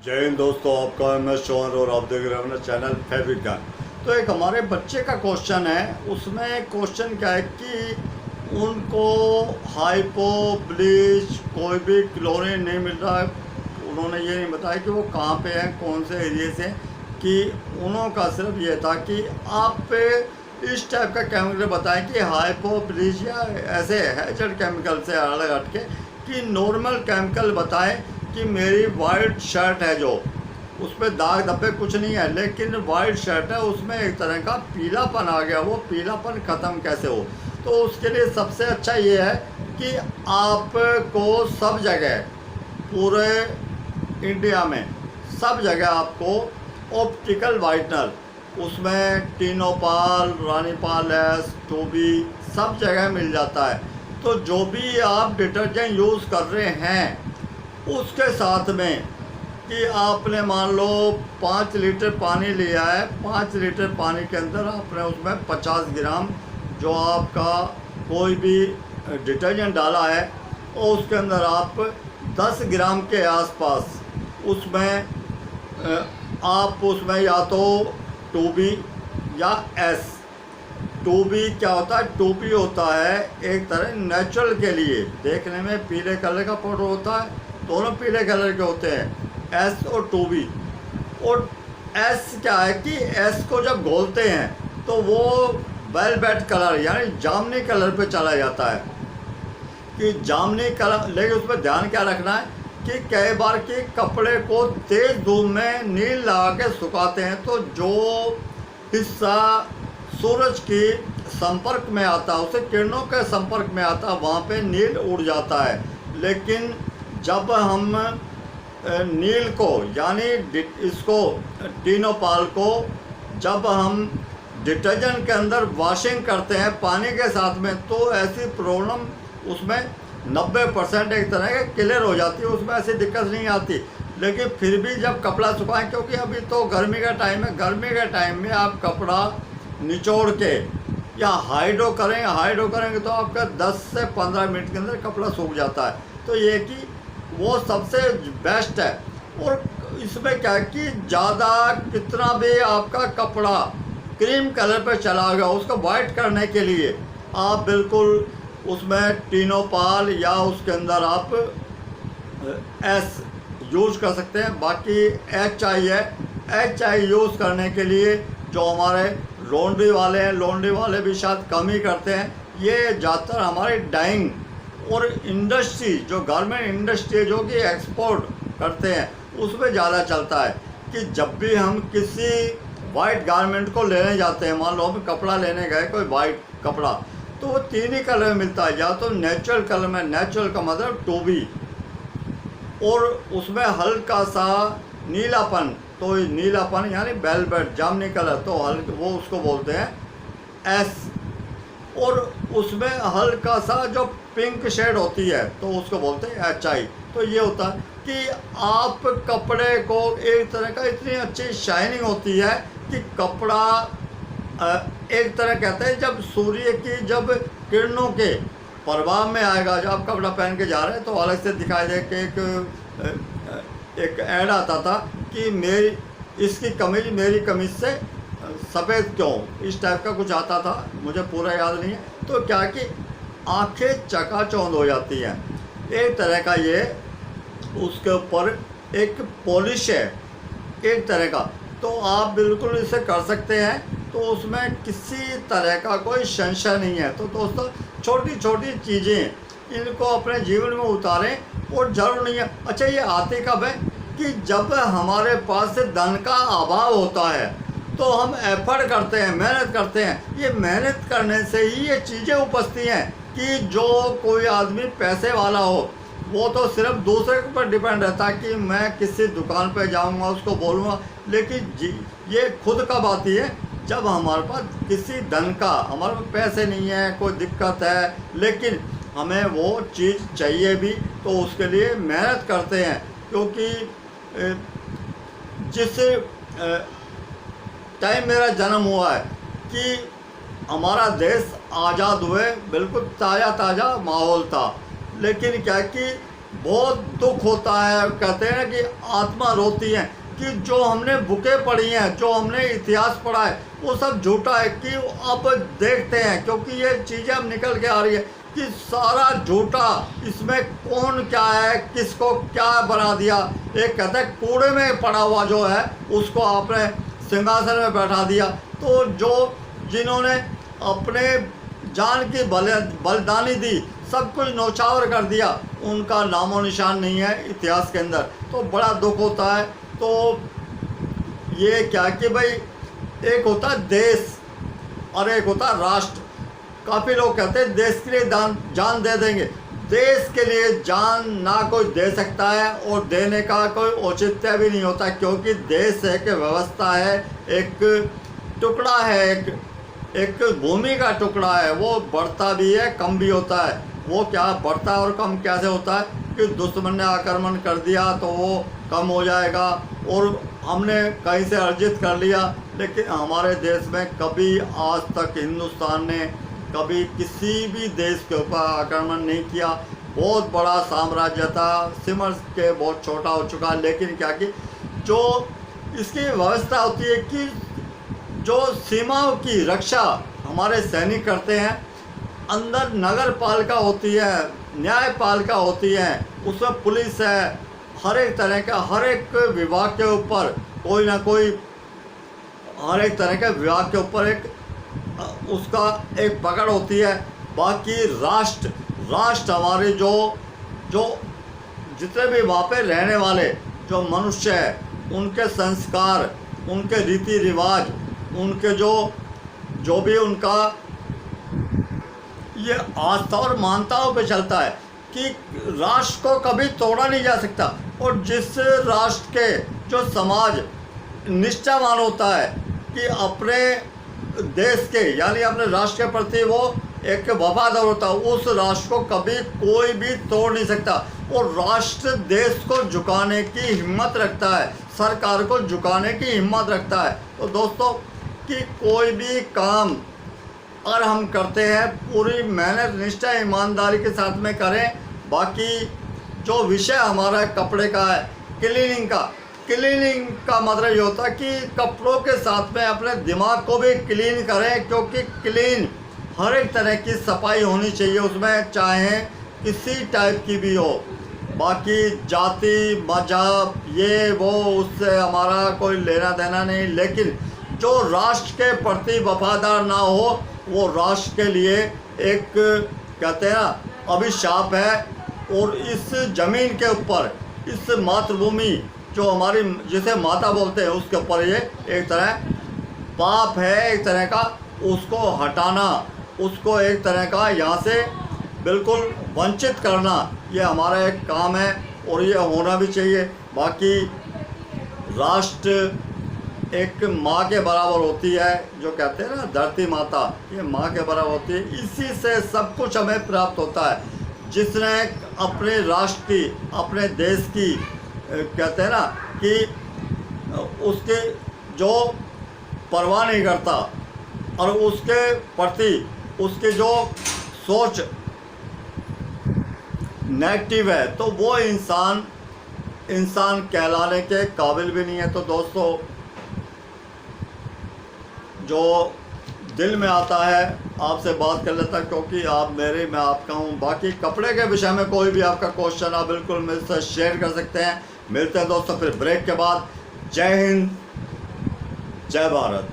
जय हिंद दोस्तों, आपका मैं शोहर और आप देख रहे हैं अपना चैनल फैब्रिक ज्ञान। तो एक हमारे बच्चे का क्वेश्चन है, उसमें क्वेश्चन क्या है कि उनको हाइपो ब्लीच कोई भी क्लोरीन नहीं मिल रहा है। उन्होंने ये नहीं बताया कि वो कहाँ पे हैं, कौन से एरिए से, कि उनका सिर्फ ये था कि आप इस टाइप का केमिकल बताएं कि हाइपो ब्लीच या ऐसे हैजर्ड केमिकल से अलग हटके कि नॉर्मल केमिकल बताएं कि मेरी वाइट शर्ट है जो उस पर दाग धब्बे कुछ नहीं है, लेकिन वाइट शर्ट है उसमें एक तरह का पीलापन आ गया, वो पीलापन ख़त्म कैसे हो। तो उसके लिए सबसे अच्छा ये है कि आपको सब जगह पूरे इंडिया में सब जगह आपको ऑप्टिकल वाइटनर, उसमें टीनोपाल, रानीपाल एस, टोबी सब जगह मिल जाता है। तो जो भी आप डिटर्जेंट यूज़ कर रहे हैं उसके साथ में कि आपने मान लो 5 लीटर पानी लिया है, 5 लीटर पानी के अंदर आपने उसमें 50 ग्राम जो आपका कोई भी डिटर्जेंट डाला है और उसके अंदर आप 10 ग्राम के आसपास उसमें आप उसमें या तो 2B या S। 2B क्या होता है? 2B होता है एक तरह नेचुरल के लिए, देखने में पीले कलर का पाउडर होता है, दोनों पीले कलर के होते हैं, S और 2B। और S क्या है कि S को जब घोलते हैं तो वो वेलवेट कलर यानी जामनी कलर पे चला जाता है कि जामनी कलर। लेकिन उसमें ध्यान क्या रखना है कि कई बार के कपड़े को तेज़ धूप में नील लगा के सुखाते हैं तो जो हिस्सा सूरज के संपर्क में आता है, उसे किरणों के संपर्क में आता है, वहाँ पे नील उड़ जाता है। लेकिन जब हम नील को यानी इसको टीनोपाल को जब हम डिटर्जेंट के अंदर वॉशिंग करते हैं पानी के साथ में, तो ऐसी प्रॉब्लम उसमें 90% एक तरह के क्लियर हो जाती है, उसमें ऐसी दिक्कत नहीं आती। लेकिन फिर भी जब कपड़ा सुखाएं, क्योंकि अभी तो गर्मी का टाइम है, गर्मी के टाइम में आप कपड़ा निचोड़ के या हाइड्रो करेंगे तो आपका 10 से 15 मिनट के अंदर कपड़ा सूख जाता है। तो ये कि वो सबसे बेस्ट है। और इसमें क्या है कि ज़्यादा कितना भी आपका कपड़ा क्रीम कलर पे चला गया, उसको वाइट करने के लिए आप बिल्कुल उसमें टीनोपाल या उसके अंदर आप S यूज़ कर सकते हैं। बाकी HI है, HI यूज़ करने के लिए जो हमारे लॉन्ड्री वाले हैं, लॉन्ड्री वाले भी शायद कम ही करते हैं। ये ज़्यादातर हमारे डाइंग और इंडस्ट्री जो गारमेंट इंडस्ट्री जो कि एक्सपोर्ट करते हैं उसमें ज़्यादा चलता है कि जब भी हम किसी वाइट गारमेंट को लेने जाते हैं, मान लो हम कपड़ा लेने गए कोई वाइट कपड़ा, तो वो 3 ही कलर में मिलता है, या तो नेचुरल कलर में, नेचुरल का मतलब 2B, और उसमें हल्का सा नीलापन, तो नीलापन यानी वेलवेट जामनी कलर, तो हल्का वो उसको बोलते हैं S, और उसमें हल्का सा जो पिंक शेड होती है तो उसको बोलते हैं HI। तो ये होता है कि आप कपड़े को एक तरह का इतनी अच्छी शाइनिंग होती है कि कपड़ा एक तरह कहते हैं जब सूर्य की जब किरणों के प्रभाव में आएगा, जब आप कपड़ा पहन के जा रहे हैं तो अलग से दिखाई दे के एक ऐड आता था कि इसकी कमीज मेरी कमीज से सफ़ेद क्यों, इस टाइप का कुछ आता था, मुझे पूरा याद नहीं है। तो क्या कि आंखें चकाचौंध हो जाती हैं, एक तरह का ये उसके ऊपर एक पॉलिश है एक तरह का। तो आप बिल्कुल इसे कर सकते हैं, तो उसमें किसी तरह का कोई संशय नहीं है। तो दोस्तों छोटी छोटी चीज़ें इनको अपने जीवन में उतारें, और ज़रूर नहीं है। अच्छा, ये आते कब है कि जब हमारे पास धन का अभाव होता है तो हम एफर्ट करते हैं, मेहनत करते हैं। ये मेहनत करने से ही ये चीज़ें उपजती हैं कि जो कोई आदमी पैसे वाला हो वो तो सिर्फ दूसरे के ऊपर डिपेंड रहता है कि मैं किसी दुकान पे जाऊंगा उसको बोलूँगा। लेकिन ये खुद कब आती है? जब हमारे पास किसी धन का, हमारे पास पैसे नहीं है, कोई दिक्कत है, लेकिन हमें वो चीज़ चाहिए भी, तो उसके लिए मेहनत करते हैं। क्योंकि जिस टाइम मेरा जन्म हुआ है कि हमारा देश आज़ाद हुए, बिल्कुल ताज़ा ताज़ा माहौल था, लेकिन क्या कि बहुत दुख होता है। कहते हैं कि आत्मा रोती है कि जो हमने बुकें पढ़ी हैं, जो हमने इतिहास पढ़ा है, वो सब झूठा है। कि अब देखते हैं, क्योंकि ये चीज़ें अब निकल के आ रही है कि सारा झूठा, इसमें कौन क्या है, किसको क्या बना दिया। एक कहते हैं कूड़े में पड़ा हुआ जो है उसको आपने सिंहासन में बैठा दिया। तो जो जिन्होंने अपने जान की बलिदानी दी, सब कुछ नौछावर कर दिया, उनका नामो निशान नहीं है इतिहास के अंदर। तो बड़ा दुख होता है। तो ये क्या कि भाई एक होता है देश और एक होता है राष्ट्र। काफ़ी लोग कहते हैं देश के लिए जान दे देंगे। देश के लिए जान ना कोई दे सकता है और देने का कोई औचित्य भी नहीं होता, क्योंकि देश एक व्यवस्था है, एक टुकड़ा है, एक भूमि का टुकड़ा है। वो बढ़ता भी है, कम भी होता है। वो क्या बढ़ता है और कम कैसे होता है कि दुश्मन ने आक्रमण कर दिया तो वो कम हो जाएगा, और हमने कहीं से अर्जित कर लिया। लेकिन हमारे देश में कभी आज तक हिंदुस्तान ने कभी किसी भी देश के ऊपर आक्रमण नहीं किया। बहुत बड़ा साम्राज्य था, सिमर के बहुत छोटा हो चुका। लेकिन क्या कि जो इसकी व्यवस्था होती है कि जो सीमाओं की रक्षा हमारे सैनिक करते हैं, अंदर नगर पालिका होती है, न्यायपालिका होती है, उसमें पुलिस है, हर एक तरह का, हर एक विभाग के ऊपर कोई ना कोई, हर एक तरह के विभाग के ऊपर एक उसका एक पकड़ होती है। बाकी राष्ट्र हमारे जो जितने भी वहाँ पे रहने वाले जो मनुष्य है, उनके संस्कार, उनके रीति रिवाज, उनके जो भी उनका ये आस्था और मान्यताओं पे चलता है कि राष्ट्र को कभी तोड़ा नहीं जा सकता। और जिस राष्ट्र के जो समाज निष्ठावान होता है कि अपने देश के यानी अपने राष्ट्र के प्रति वो एक वफादार होता है, उस राष्ट्र को कभी कोई भी तोड़ नहीं सकता। और राष्ट्र देश को झुकाने की हिम्मत रखता है, सरकार को झुकाने की हिम्मत रखता है। तो दोस्तों कि कोई भी काम अगर हम करते हैं पूरी मेहनत, निष्ठा, ईमानदारी के साथ में करें। बाकी जो विषय हमारा कपड़े का है, क्लीनिंग का मतलब ये होता है कि कपड़ों के साथ में अपने दिमाग को भी क्लीन करें, क्योंकि क्लीन हर एक तरह की सफाई होनी चाहिए उसमें, चाहे किसी टाइप की भी हो। बाकी जाति मजहब ये वो उससे हमारा कोई लेना देना नहीं। लेकिन जो राष्ट्र के प्रति वफादार ना हो, वो राष्ट्र के लिए एक कहते हैं ना अभिशाप है। और इस ज़मीन के ऊपर, इस मातृभूमि जो हमारी जिसे माता बोलते हैं, उसके ऊपर ये एक तरह पाप है, एक तरह का उसको हटाना, उसको एक तरह का यहाँ से बिल्कुल वंचित करना, ये हमारा एक काम है और ये होना भी चाहिए। बाकी राष्ट्र एक माँ के बराबर होती है, जो कहते हैं ना धरती माता, ये माँ के बराबर होती है। इसी से सब कुछ हमें प्राप्त होता है। जिसने अपने राष्ट्र की, अपने देश की कहते हैं ना कि उसके जो परवाह नहीं करता और उसके प्रति उसकी जो सोच नेगेटिव है, तो वो इंसान कहलाने के काबिल भी नहीं है। तो दोस्तों जो दिल में आता है आपसे बात कर लेता, क्योंकि आप मेरे, मैं आपका हूँ। बाकी कपड़े के विषय में कोई भी आपका क्वेश्चन आप बिल्कुल मेरे साथ शेयर कर सकते हैं। मिलते हैं दोस्तों फिर ब्रेक के बाद। जय हिंद, जय भारत।